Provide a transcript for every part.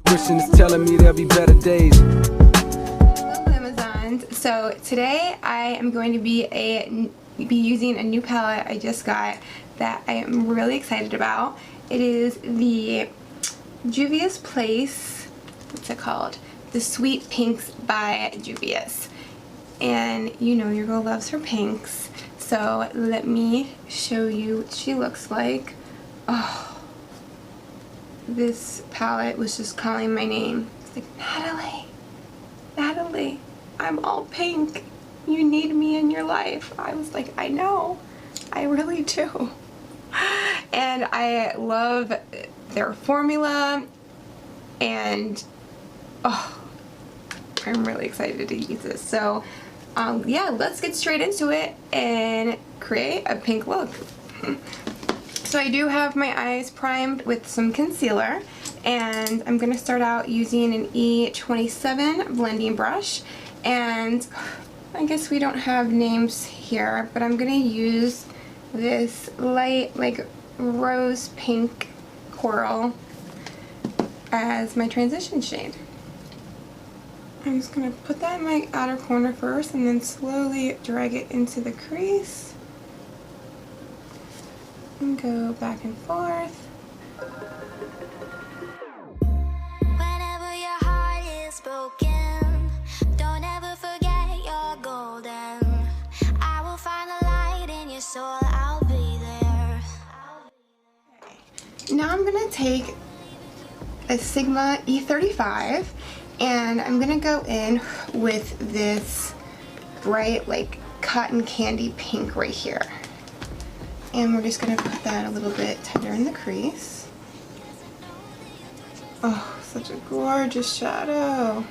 intuition is telling me there'll be better days. Hello Amazons. So today I am going to be using a new palette I just got that I am really excited about. It is the Juvia's Place, what's it called? The Sweet Pinks by Juvia's. And you know your girl loves her pinks. So let me show you what she looks like. Oh, this palette was just calling my name. It's like, Natalie, Natalie, I'm all pink. You need me in your life. I was like, I know, I really do. And I love their formula, and oh, I'm really excited to use this. So yeah, let's get straight into it and create a pink look. So I do have my eyes primed with some concealer, and I'm going to start out using an E27 blending brush. And I guess we don't have names here, but I'm going to use this light, like rose pink coral as my transition shade. I'm just going to put that in my outer corner first and then slowly drag it into the crease and go back and forth. Whenever your heart is broken, don't ever forget you're golden. I will find the light in your soul, I'll be there. Now I'm going to take a Sigma E35 and I'm going to go in with this bright like cotton candy pink right here. And we're just going to put that a little bit tighter in the crease. Oh, such a gorgeous shadow.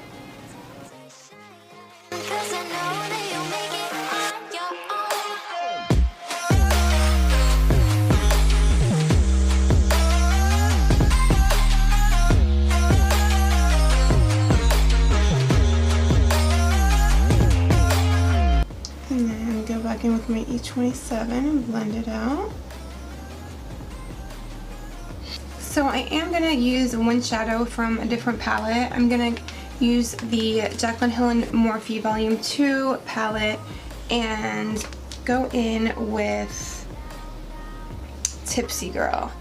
And then go back in with my E27 and blend it out. So I am going to use one shadow from a different palette. I'm going to use the JACLYN MORPHE Volume 2 palette and go in with Tipsy Girl,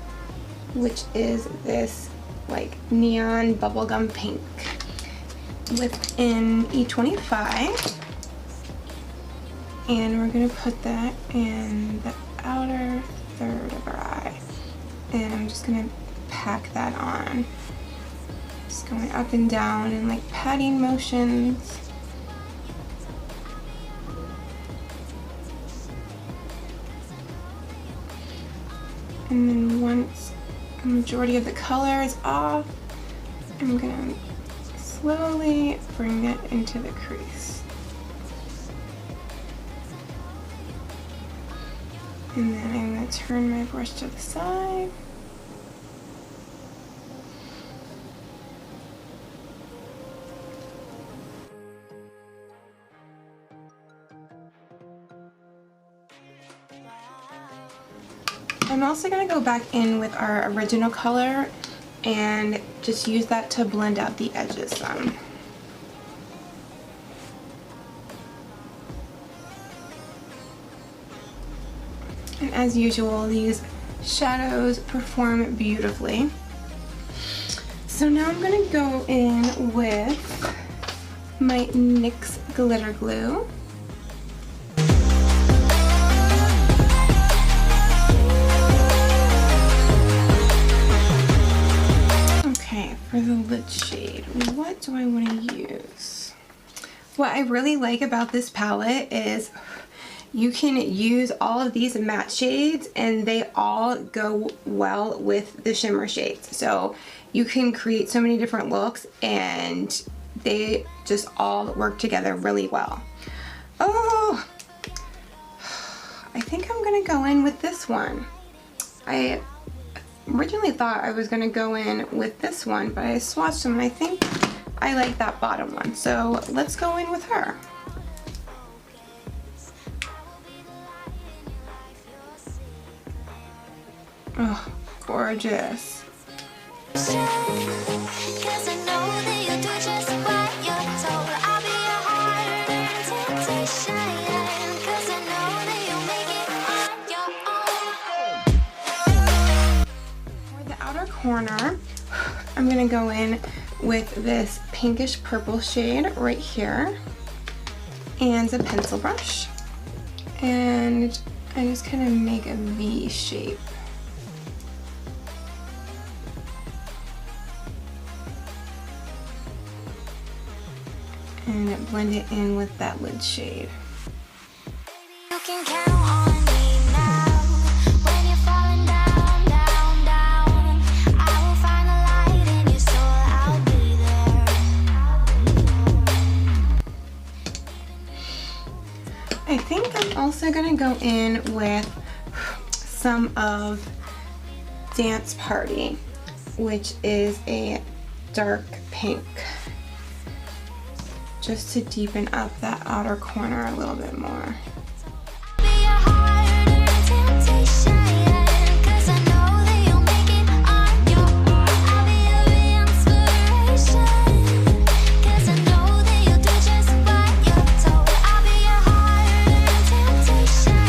which is this like neon bubblegum pink within E25. And we're going to put that in the outer third of our eye. And I'm just going to pack that on. Just going up and down in like patting motions. And then once the majority of the color is off, I'm going to slowly bring it into the crease. And then I'm going to turn my brush to the side. I'm also going to go back in with our original color and just use that to blend out the edges some. And as usual, these shadows perform beautifully. So now I'm going to go in with my NYX glitter glue. Okay, for the lid shade, what do I want to use? What I really like about this palette is you can use all of these matte shades and they all go well with the shimmer shades. So you can create so many different looks and they just all work together really well. Oh, I think I'm gonna go in with this one. I originally thought I was gonna go in with this one, but I swatched them and I think I like that bottom one. So let's go in with her. Oh, gorgeous. Cause I know gonna go in with this pinkish purple shade right here and a pencil brush. And I just kind of make a V shape. And blend it in with that lid shade. You can count on me now. When you're falling down, down, down, I will find the light in your soul. I'll be there. I think I'm also gonna go in with some of Dance Party, which is a dark pink, just to deepen up that outer corner a little bit more. Be a harder temptation, 'cause I know that you'll make it on your own. I'll be your inspiration, 'cause I know that you'll do just what you're told. I'll be a harder temptation,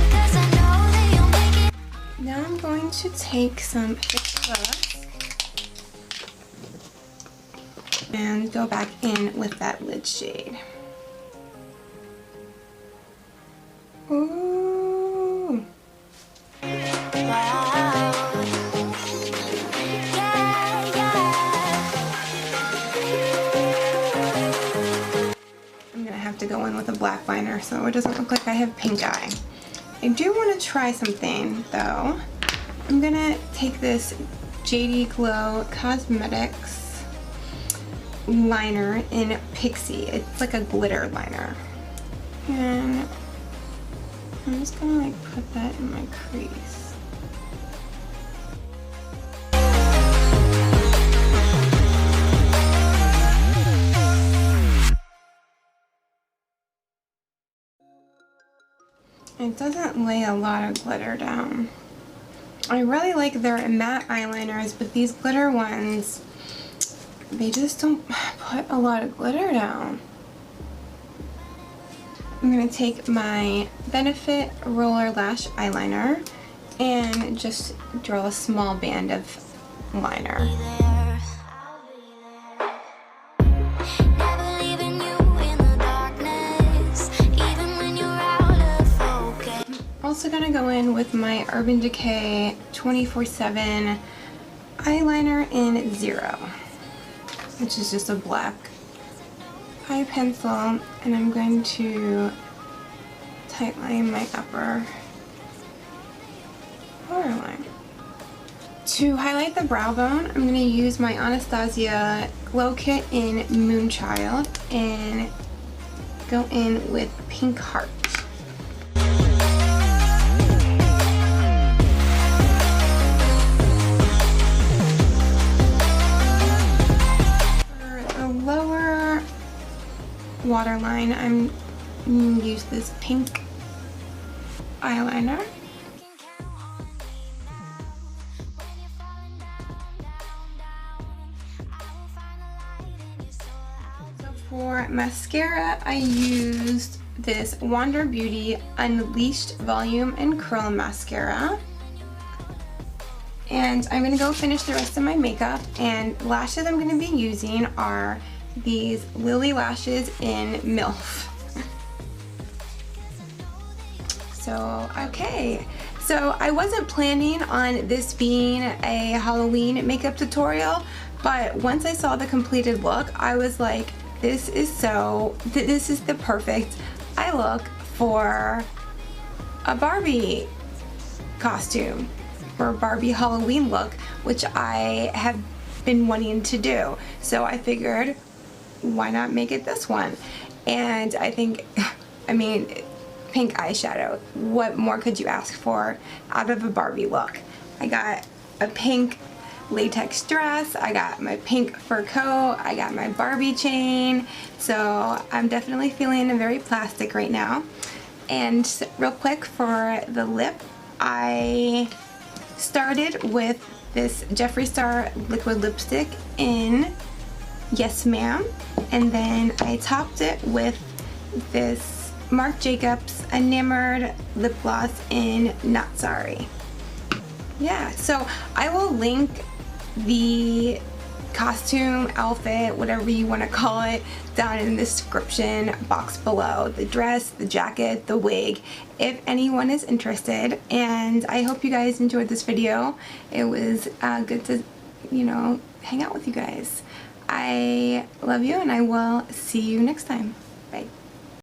'cause I know that you'll make it. Now I'm going to take some Fix Plus and go back in with that lid shade. Ooh. Wow. Yeah, yeah. I'm gonna have to go in with a black liner so it doesn't look like I have pink eye. I do want to try something though. I'm gonna take this JD Glow Cosmetics liner in Pixie. It's like a glitter liner. And I'm just gonna like put that in my crease. It doesn't lay a lot of glitter down. I really like their matte eyeliners, but these glitter ones, they just don't put a lot of glitter down. I'm gonna take my Benefit Roller Lash Eyeliner and just draw a small band of liner. Never leaving you in the darkness, even when you're out of focus. Also gonna go in with my Urban Decay 24/7 eyeliner in Zero, which is just a black eye pencil, and I'm going to tightline my upper waterline. To highlight the brow bone, I'm going to use my Anastasia Glow Kit in Moonchild and go in with Pink Heart. Waterline, I'm going to use this pink eyeliner. So for mascara, I used this Wander Beauty Unleashed Volume and Curl Mascara. And I'm going to go finish the rest of my makeup, and lashes I'm going to be using are these Lily lashes in MILF. So, okay. So I wasn't planning on this being a Halloween makeup tutorial, but once I saw the completed look, I was like, this is the perfect eye look for a Barbie costume, for a Barbie Halloween look, which I have been wanting to do. So I figured, why not make it this one? And I think, I mean, pink eyeshadow, what more could you ask for out of a Barbie look? I got a pink latex dress, I got my pink fur coat, I got my Barbie chain, so I'm definitely feeling very plastic right now. And real quick for the lip, I started with this Jeffree Star liquid lipstick in Yes Ma'am, and then I topped it with this Marc Jacobs Enamored lip gloss in Not Sorry. Yeah, so I will link the costume, outfit, whatever you want to call it, down in the description box below. The dress, the jacket, the wig, if anyone is interested. And I hope you guys enjoyed this video. It was good to, you know, hang out with you guys. I love you, and I will see you next time. Bye.